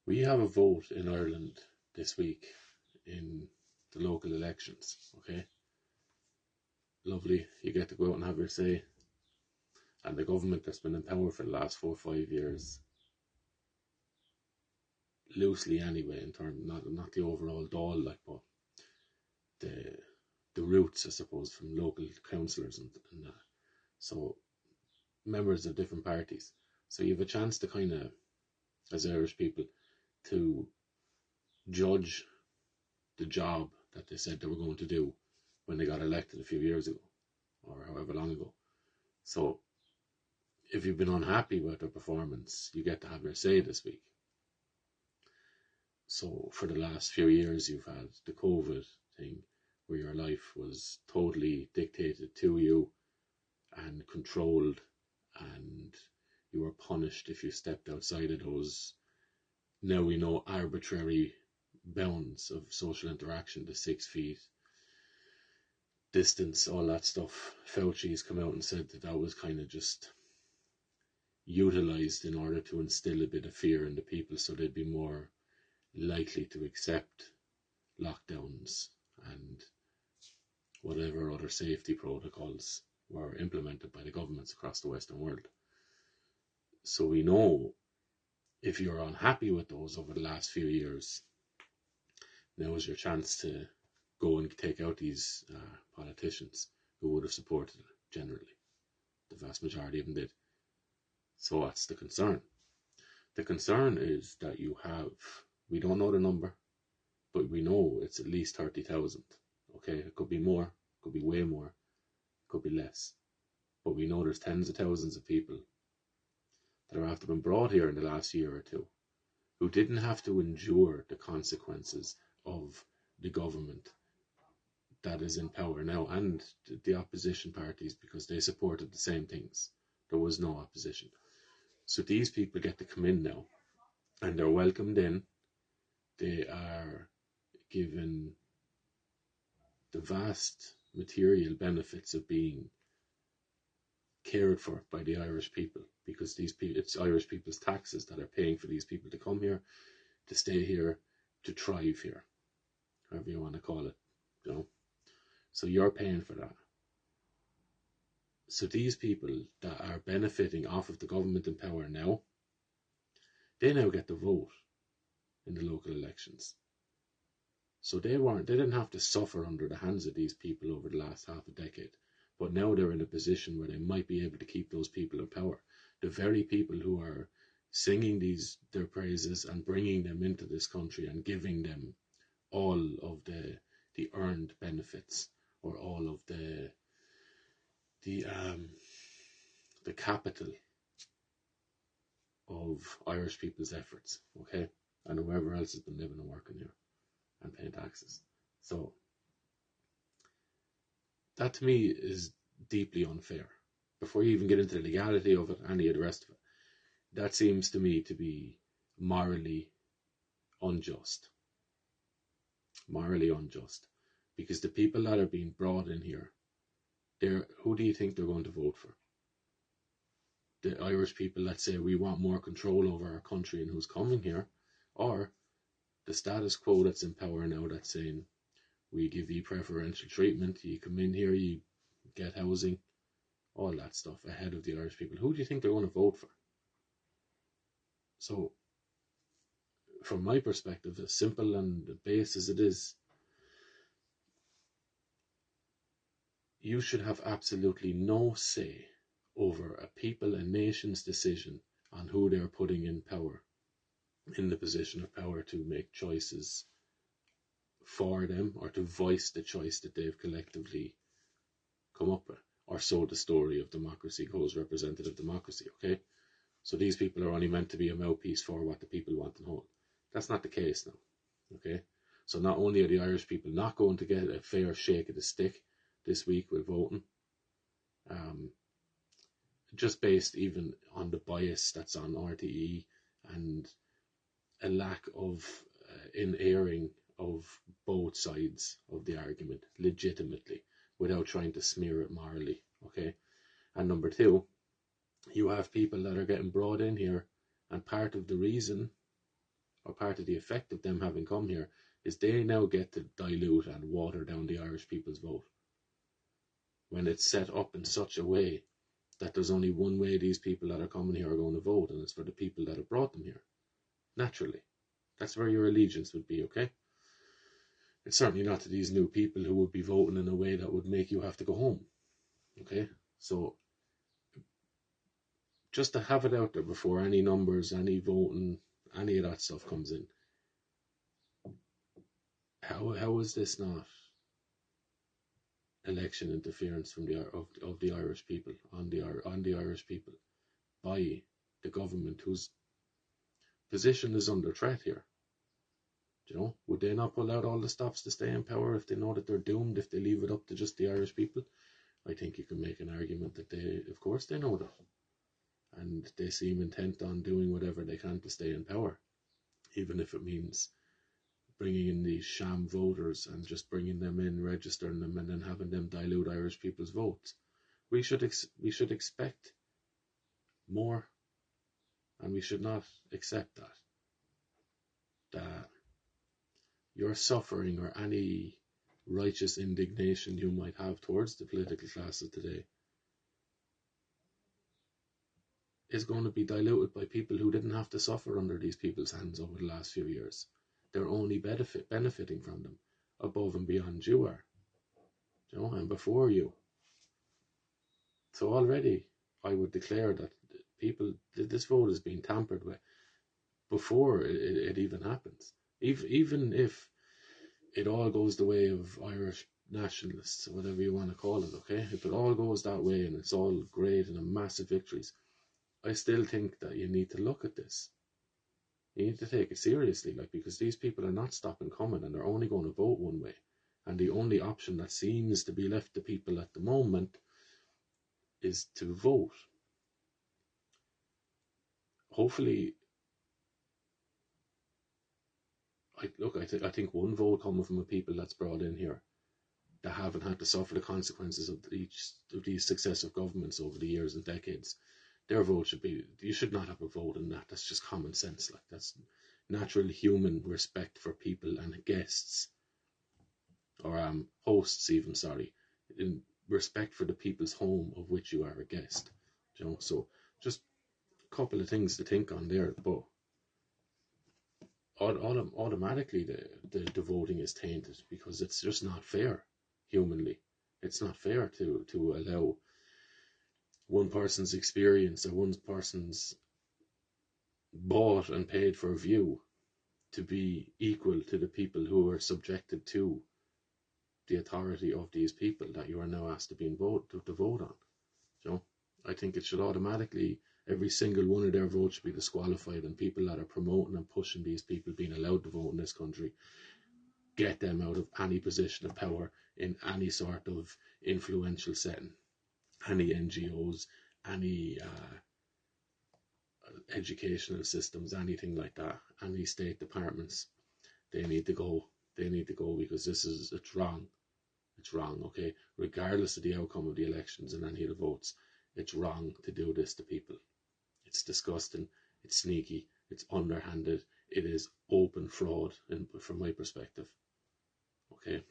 We have a vote in Ireland this week in the local elections, okay? Lovely, you get to go out and have your say. And the government that's been in power for the last 4 or 5 years, loosely anyway, in terms, not the overall Dáil, like, but the roots, I suppose, from local councillors and that. So members of different parties. So you have a chance to kind of, as Irish people, to judge the job that they said they were going to do when they got elected a few years ago, or however long ago. So if you've been unhappy with their performance, you get to have your say this week. So for the last few years, you've had the COVID thing where your life was totally dictated to you and controlled, and you were punished if you stepped outside of those, now we know, arbitrary bounds of social interaction, the 6 feet distance, all that stuff. Fauci's come out and said that was kind of just utilised in order to instill a bit of fear in the people so they'd be more likely to accept lockdowns and whatever other safety protocols were implemented by the governments across the Western world. So we know if you're unhappy with those over the last few years, now is your chance to go and take out these politicians who would have supported it generally. The vast majority of them did. So what's the concern? The concern is that we don't know the number, but we know it's at least 30,000. Okay, it could be more, it could be way more, it could be less. But we know there's tens of thousands of people that have been brought here in the last year or two who didn't have to endure the consequences of the government that is in power now and the opposition parties, because they supported the same things. There was no opposition. So these people get to come in now and they're welcomed in. They are given the vast material benefits of being cared for by the Irish people, because these people, it's Irish people's taxes that are paying for these people to come here, to stay here, to thrive here, however you want to call it, you know. So you're paying for that. So these people that are benefiting off of the government in power now, they now get to vote in the local elections. So they didn't have to suffer under the hands of these people over the last half a decade. But now they're in a position where they might be able to keep those people in power. The very people who are singing their praises and bringing them into this country and giving them all of the earned benefits, or all of the capital of Irish people's efforts, okay? And whoever else has been living and working here and paying taxes. So that to me is deeply unfair. Before you even get into the legality of it, any of the rest of it, that seems to me to be morally unjust. Morally unjust. Because the people that are being brought in here, who do you think they're going to vote for? The Irish people that say we want more control over our country and who's coming here, or the status quo that's in power now that's saying we give you preferential treatment, you come in here, you get housing, all that stuff ahead of the Irish people. Who do you think they're going to vote for? So, from my perspective, as simple and base as it is, you should have absolutely no say over a people, a nation's decision on who they're putting in power, in the position of power to make choices for them, or to voice the choice that they've collectively come up with. Or so the story of democracy goes, representative democracy, okay? So these people are only meant to be a mouthpiece for what the people want and hold. That's not the case now, okay? So not only are the Irish people not going to get a fair shake of the stick this week with voting, just based even on the bias that's on RTE and a lack of in-airing of both sides of the argument legitimately, without trying to smear it morally, okay? And number two, you have people that are getting brought in here, and part of the reason, or part of the effect of them having come here, is they now get to dilute and water down the Irish people's vote. When it's set up in such a way that there's only one way these people that are coming here are going to vote, and it's for the people that have brought them here. Naturally. That's where your allegiance would be, okay? It's certainly not to these new people who would be voting in a way that would make you have to go home. Okay? So, just to have it out there before any numbers, any voting, any of that stuff comes in. How is this not election interference from of the Irish people on the Irish people by the government whose position is under threat here? You know, would they not pull out all the stops to stay in power if they know that they're doomed if they leave it up to just the Irish people? I think you can make an argument that of course they know that, and they seem intent on doing whatever they can to stay in power, even if it means bringing in these sham voters and just bringing them in, registering them, and then having them dilute Irish people's votes. We should expect more, and we should not accept that your suffering or any righteous indignation you might have towards the political classes today is going to be diluted by people who didn't have to suffer under these people's hands over the last few years. They're only benefiting from them above and beyond you are, you know, and before you. So already I would declare that this vote is being tampered with before it even happens. Even if it all goes the way of Irish nationalists, or whatever you want to call it, okay? If it all goes that way and it's all great and a massive victories, I still think that you need to look at this. You need to take it seriously, because these people are not stopping coming and they're only going to vote one way. And the only option that seems to be left to people at the moment is to vote. Hopefully, I think one vote coming from the people that's brought in here that haven't had to suffer the consequences of these successive governments over the years and decades. Their vote should be, you should not have a vote in that. That's just common sense. That's natural human respect for people and guests, or hosts even, in respect for the people's home of which you are a guest. You know, so just a couple of things to think on there, but automatically the voting is tainted because it's just not fair humanly. It's not fair to allow one person's experience or one person's bought and paid for view to be equal to the people who are subjected to the authority of these people that you are now asked to vote on. So I think it should automatically, every single one of their votes should be disqualified, and people that are promoting and pushing these people being allowed to vote in this country, get them out of any position of power in any sort of influential setting. Any NGOs, any educational systems, anything like that, any state departments, they need to go. They need to go, because it's wrong. It's wrong, okay? Regardless of the outcome of the elections and any of the votes, it's wrong to do this to people. It's disgusting, it's sneaky, it's underhanded, it is open fraud from my perspective. Okay?